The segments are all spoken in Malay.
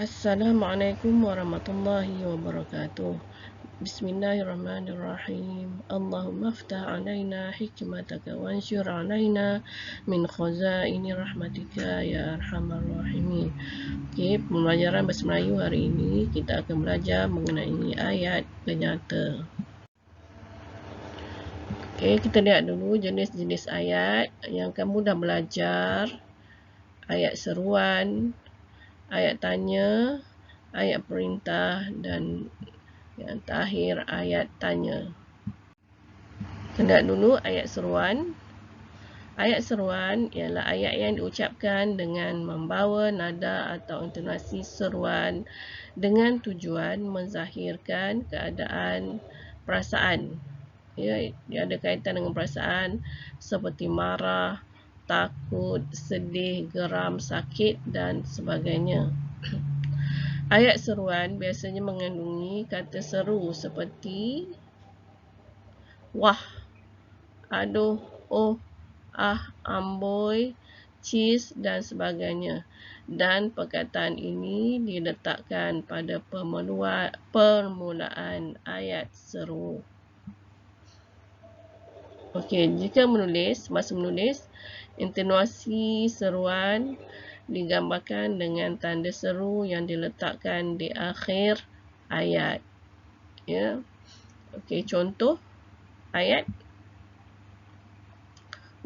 Assalamualaikum warahmatullahi wabarakatuh. Bismillahirrahmanirrahim. Allahumma aftah alaina hikmataka wansyur alaina min khazaini rahmatika ya arhamar rahimin. Okey, pembelajaran bahasa Melayu hari ini kita akan belajar mengenai ayat penyata. Okey, kita lihat dulu jenis-jenis ayat yang kamu dah belajar. Ayat seruan, ayat tanya, ayat perintah, dan yang terakhir ayat tanya. Kita lihat dulu ayat seruan. Ayat seruan ialah ayat yang diucapkan dengan membawa nada atau intonasi seruan dengan tujuan menzahirkan keadaan perasaan. Ya, dia ada kaitan dengan perasaan seperti marah, takut, sedih, geram, sakit dan sebagainya. Ayat seruan biasanya mengandungi kata seru seperti wah, aduh, oh, ah, amboi, cheese dan sebagainya. Dan perkataan ini diletakkan pada permulaan ayat seru. Okey, jika masa menulis, intonasi seruan digambarkan dengan tanda seru yang diletakkan di akhir ayat. Ya. Okey, contoh ayat.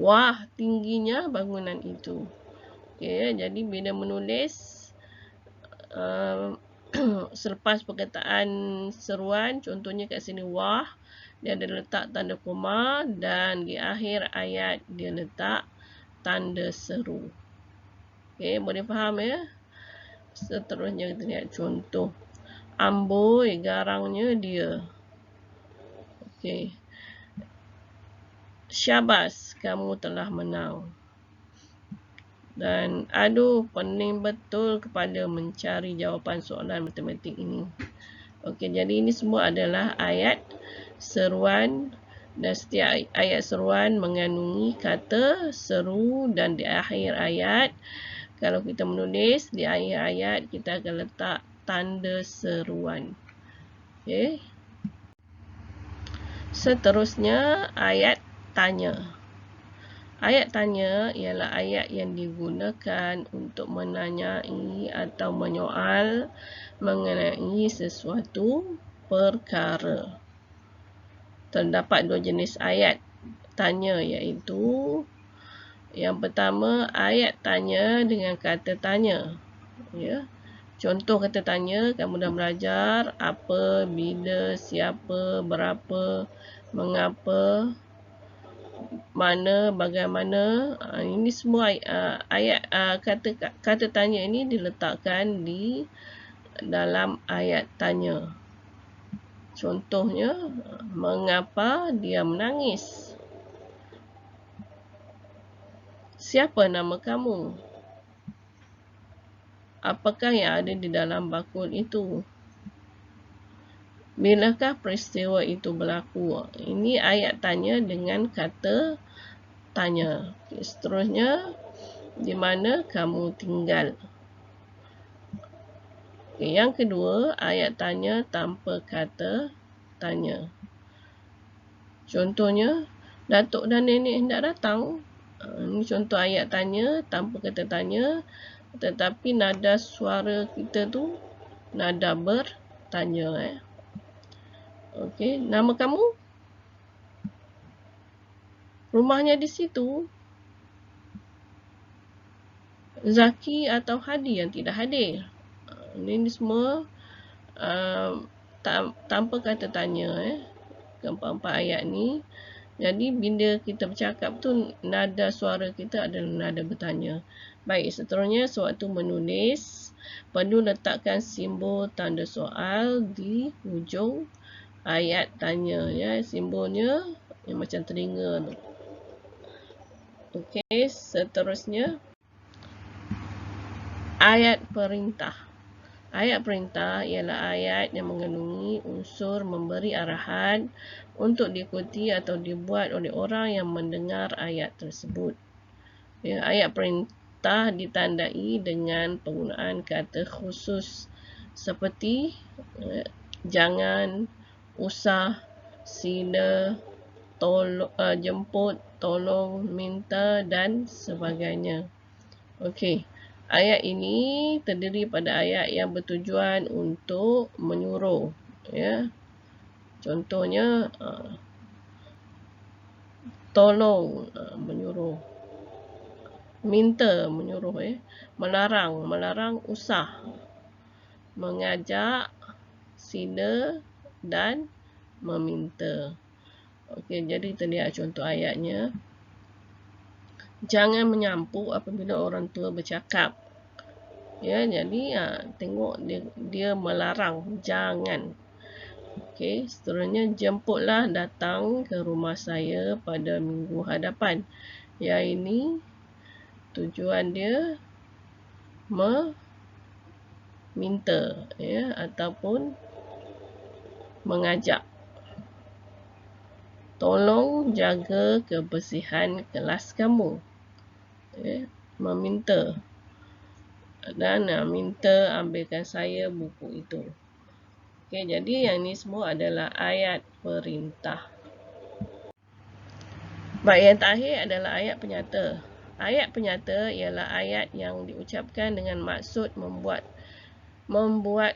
Wah, tingginya bangunan itu. Okey, jadi bila menulis selepas perkataan seruan, contohnya kat sini wah, dia ada letak tanda koma dan di akhir ayat dia letak tanda seru. Okey, boleh faham ya? Seterusnya kita lihat contoh. Amboi, garangnya dia. Okey. Syabas, kamu telah menang. Dan aduh, pening betul kepada mencari jawapan soalan matematik ini. Okey, jadi ini semua adalah ayat seruan dan setiap ayat seruan mengandungi kata seru dan di akhir ayat, kalau kita menulis di akhir ayat, kita akan letak tanda seruan. Okey. Seterusnya ayat tanya. Ayat tanya ialah ayat yang digunakan untuk menanyai atau menyoal mengenai sesuatu perkara. Terdapat dua jenis ayat tanya, iaitu yang pertama ayat tanya dengan kata tanya. Ya. Contoh kata tanya kamu dah belajar apa, bila, siapa, berapa, mengapa, mana, bagaimana. Ini semua ayat kata tanya ini diletakkan di dalam ayat tanya. Contohnya, mengapa dia menangis? Siapa nama kamu? Apakah yang ada di dalam bakul itu? Bilakah peristiwa itu berlaku? Ini ayat tanya dengan kata tanya. Seterusnya, di mana kamu tinggal? Yang kedua, ayat tanya tanpa kata tanya. Contohnya, Datuk dan Nenek hendak datang. Ini contoh ayat tanya tanpa kata tanya, tetapi nada suara kita tu nada bertanya. Okey, nama kamu? Rumahnya di situ. Zaki atau Hadi yang tidak hadir. Ini semua tanpa kata tanya. Keempat-empat ayat ni. Jadi bila kita bercakap tu, nada suara kita adalah nada bertanya. Baik, seterusnya sewaktu menulis, perlu letakkan simbol tanda soal di hujung ayat tanya. Ya, simbolnya yang macam telinga tu. Okey, seterusnya ayat perintah. Ayat perintah ialah ayat yang mengandungi unsur memberi arahan untuk diikuti atau dibuat oleh orang yang mendengar ayat tersebut. Ya, ayat notah ditandai dengan penggunaan kata khusus seperti jangan, usah, sila, jemput, tolong, minta dan sebagainya. Okey. Ayat ini terdiri pada ayat yang bertujuan untuk menyuruh, ya. Contohnya tolong, menyuruh, minta, menyuruh, melarang, usah, mengajak, sila dan meminta. Okey, jadi terlihat contoh ayatnya. Jangan menyampuk apabila orang tua bercakap. Ya, jadi tengok dia melarang, jangan. Okey, seterusnya jemputlah datang ke rumah saya pada minggu hadapan. Yang ini tujuan dia meminta, ya, ataupun mengajak. Tolong jaga kebersihan kelas kamu. Ya, meminta. Dan minta ambilkan saya buku itu. Okey, jadi yang ini semua adalah ayat perintah. Baik, yang terakhir adalah ayat penyata. Ayat penyata ialah ayat yang diucapkan dengan maksud membuat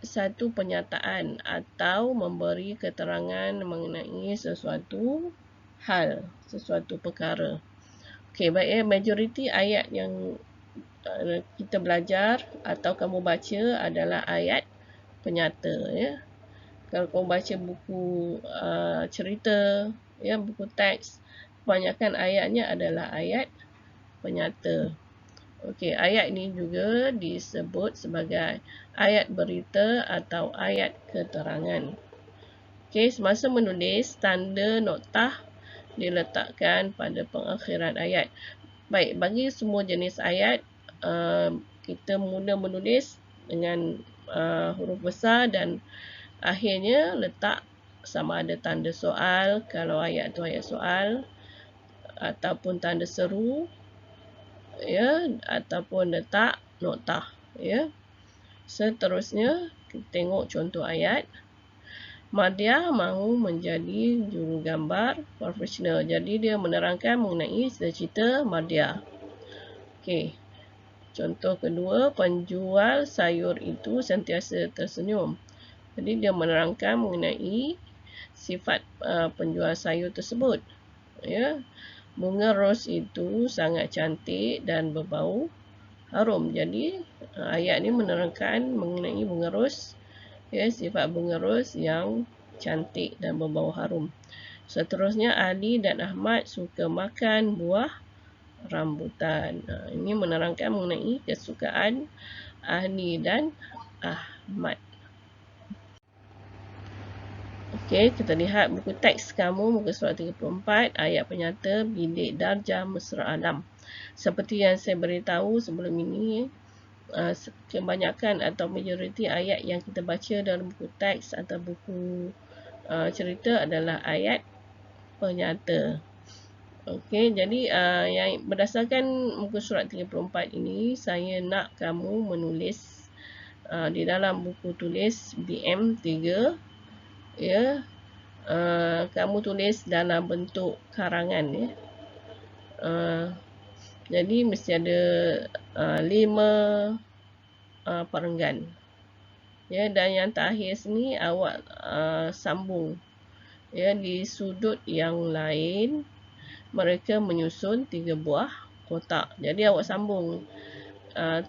satu pernyataan atau memberi keterangan mengenai sesuatu hal, sesuatu perkara. Okey, baik, majoriti ayat yang kita belajar atau kamu baca adalah ayat penyata, ya. Kalau kamu baca buku cerita, ya, buku teks, kebanyakan ayatnya adalah ayat penyata. Okey, ayat ini juga disebut sebagai ayat berita atau ayat keterangan. Okey, semasa menulis, tanda noktah diletakkan pada pengakhiran ayat. Baik, bagi semua jenis ayat, kita mula menulis dengan huruf besar dan akhirnya letak sama ada tanda soal kalau ayat tu ayat soal, ataupun tanda seru, ya, ataupun letak noktah, ya. Seterusnya kita tengok contoh ayat. Madya mahu menjadi jurugambar profesional. Jadi dia menerangkan mengenai cita-cita Madya. Okey. Contoh kedua, penjual sayur itu sentiasa tersenyum. Jadi dia menerangkan mengenai sifat penjual sayur tersebut. Ya, bunga ros itu sangat cantik dan berbau harum. Jadi ayat ini menerangkan mengenai bunga ros, ya, sifat bunga ros yang cantik dan berbau harum. Seterusnya, Ali dan Ahmad suka makan buah rambutan. Ini menerangkan mengenai kesukaan Ali dan Ahmad. Okey, kita lihat buku teks kamu, muka surat 34, ayat penyata, bilik darjah mesra alam. Seperti yang saya beritahu sebelum ini, kebanyakan atau majoriti ayat yang kita baca dalam buku teks atau buku cerita adalah ayat penyata. Okey, jadi yang berdasarkan muka surat 34 ini, saya nak kamu menulis di dalam buku tulis BM3, ya. Kamu tulis dalam bentuk karangan, ya. Jadi mesti ada 5 perenggan. Ya, dan yang terakhir sini awak sambung. Ya, di sudut yang lain mereka menyusun 3 buah kotak. Jadi awak sambung.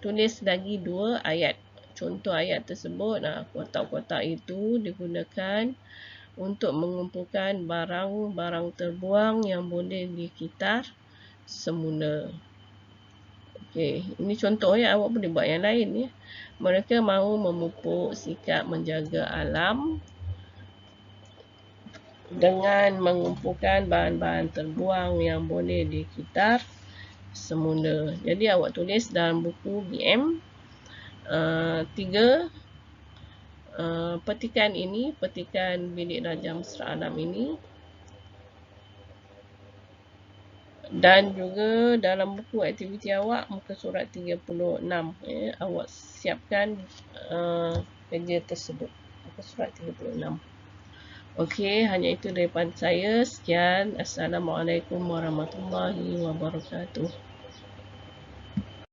Tulis lagi 2 ayat. Contoh ayat tersebut, kotak-kotak itu digunakan untuk mengumpulkan barang-barang terbuang yang boleh dikitar semula. Okey, ini contoh, ya, awak boleh buat yang lain, ya. Mereka mahu memupuk sikap menjaga alam dengan mengumpulkan bahan-bahan terbuang yang boleh dikitar semula. Jadi awak tulis dalam buku BM 3 petikan ini, petikan bilik darjah mesra alam ini, Dan juga dalam buku aktiviti awak muka surat 36 awak siapkan kerja tersebut muka surat 36. Okey, hanya itu daripada saya. Sekian. Assalamualaikum warahmatullahi wabarakatuh.